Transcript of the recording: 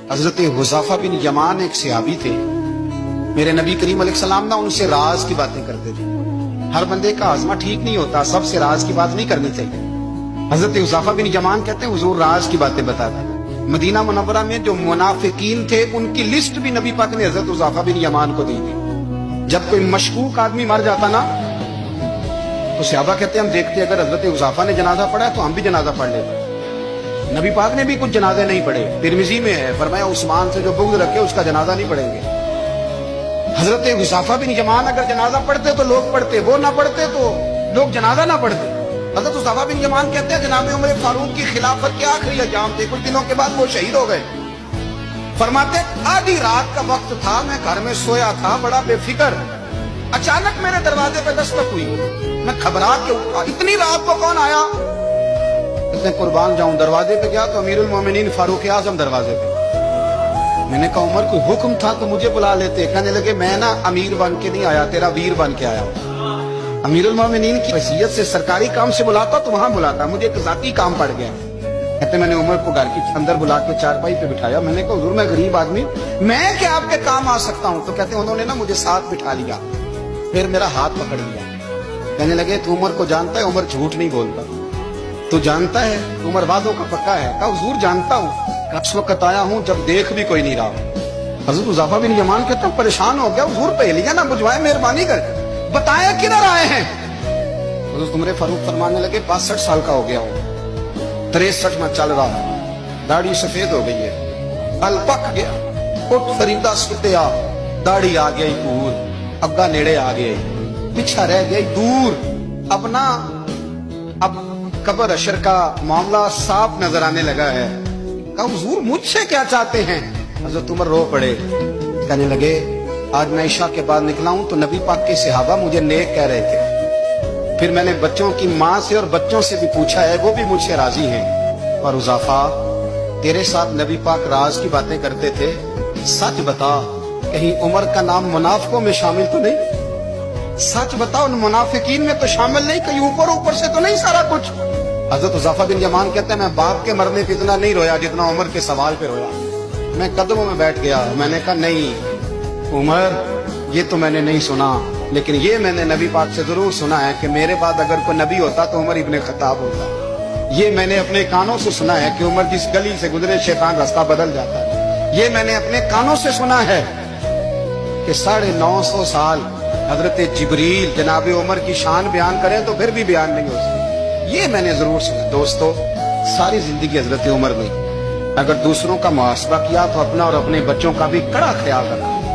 हजरत हुज़ैफा बिन यमान एक सहाबी थे, मेरे नबी करीम अलैहिस्सलाम ना उनसे राज की बातें करते थे। हर बंदे का आज़मा ठीक नहीं होता, सबसे राज की बात नहीं करनी चाहिए। हजरत हुज़ैफा बिन यमान कहते हैं हुजूर राज की बातें बताता था। मदीना मुनव्वरा में जो मुनाफिकीन थे उनकी लिस्ट भी नबी पाक ने हजरत हुज़ैफा बिन यमान को दी थी। जब कोई मशकूक आदमी मर जाता ना तो सहाबा कहते हैं हम देखते अगर हजरत हुज़ैफा ने जनाजा पढ़ा तो हम भी जनाजा पढ़ लेते। नबी पाक ने भी कुछ जनाजे नहीं पढ़े, तिरमिजी में है, फरमाया उस्मान से जो बुग़्ज़ रखे उसका जनाजा नहीं पढ़ेंगे। हजरत हुज़ैफा बिन यमान अगर जनाजा पढ़ते तो लोग पढ़ते, वो ना पढ़ते तो लोग जनाजा ना पढ़ते। हजरत हुज़ैफा बिन यमान कहते हैं जनाब उमर फारूक की खिलाफत के आखिरी अय्याम थे, कुछ दिनों के बाद वो शहीद हो गए। फरमाते आधी रात का वक्त था, मैं घर में सोया था बड़ा बेफिक्र, अचानक मेरे दरवाजे पे दस्तक हुई, मैं घबरा के उठा, इतनी रात को कौन आया? कहते कुर्बान जाऊं, दरवाजे पे गया तो अमीरुल मोमिनीन फारूक आजम दरवाजे पे। मैंने कहा उमर कोई हुक्म था तो मुझे बुला लेते। कहने लगे मैं ना अमीर बन के नहीं आया, तेरा वीर बन के आया हूं। अमीरुल मोमिनीन की हैसियत से सरकारी काम से बुलाता तो वहां बुलाता, मुझे एक जाती काम पड़ गया। कहते मैंने उमर को घर के अंदर बुला के चारपाई पे बिठाया, मैंने कहा हुजूर मैं गरीब आदमी, मैं क्या आपके काम आ सकता हूँ? तो कहते उन्होंने ना मुझे साथ बिठा लिया, फिर मेरा हाथ पकड़ लिया। कहने लगे तू उमर को जानता है? उमर झूठ नहीं बोलता। तू जानता है? उमर वादों का पक्का है। कहा हुजूर जानता हूँ, इस वक्त आया हूँ जब देख भी कोई नहीं रहा। हजरत हुज़ैफा बिन यमान कहते परेशान हो गया, हुजूर पहेलियां ना बुझवाए, मेहरबानी कर बताया किधर आए हैं? हजरत उमर फारूक फरमाने लगे 62 साल का हो गया हूँ, 63 में चल रहा है, दाढ़ी सफेद हो गई है, गल पक गया, उठ फरीदा सुतिया, दाढ़ी आ गई दूर, अग्गा नेड़े आ गई, पीछा रह गई दूर, अपना अब कब्र अशर का मामला साफ नजर आने लगा है। कहा हुजूर मुझसे क्या चाहते हैं? हजरत उमर रो पड़े, कहने लगे आज मैं इशा के बाद निकला हूं तो नबी पाक के सहाबा मुझे नेक कह रहे थे, फिर मैंने बच्चों की माँ से और बच्चों से भी पूछा है, वो भी मुझसे राजी हैं। और हुज़ैफा तेरे साथ नबी पाक राज की बातें करते थे, सच बता कहीं उमर का नाम मुनाफिकों में शामिल तो नहीं? सच बता उन मुनाफिकीन में तो शामिल नहीं, कहीं ऊपर ऊपर से तो नहीं सारा कुछ? हजरत हुज़ैफा बिन यमान कहते हैं मैं बाप के मरने पे इतना नहीं रोया जितना उमर के सवाल पे रोया। मैं कदमों में बैठ गया, मैंने कहा नहीं उमर ये तो मैंने नहीं सुना, लेकिन ये मैंने नबी पाक से जरूर सुना है कि मेरे बाद अगर कोई नबी होता तो उमर इब्ने खत्ताब होता। ये मैंने अपने कानों से सुना है कि उमर जिस गली से गुजरे शैतान रास्ता बदल जाता है। ये मैंने अपने कानों से सुना है कि 950 साल हजरत जिब्रील जनाब उमर की शान बयान करें तो फिर भी बयान नहीं हो सकती। ये मैंने जरूर सुना। दोस्तों सारी जिंदगी हजरत उमर ने अगर दूसरों का मुहासबा किया तो अपना और अपने बच्चों का भी कड़ा ख्याल रखा।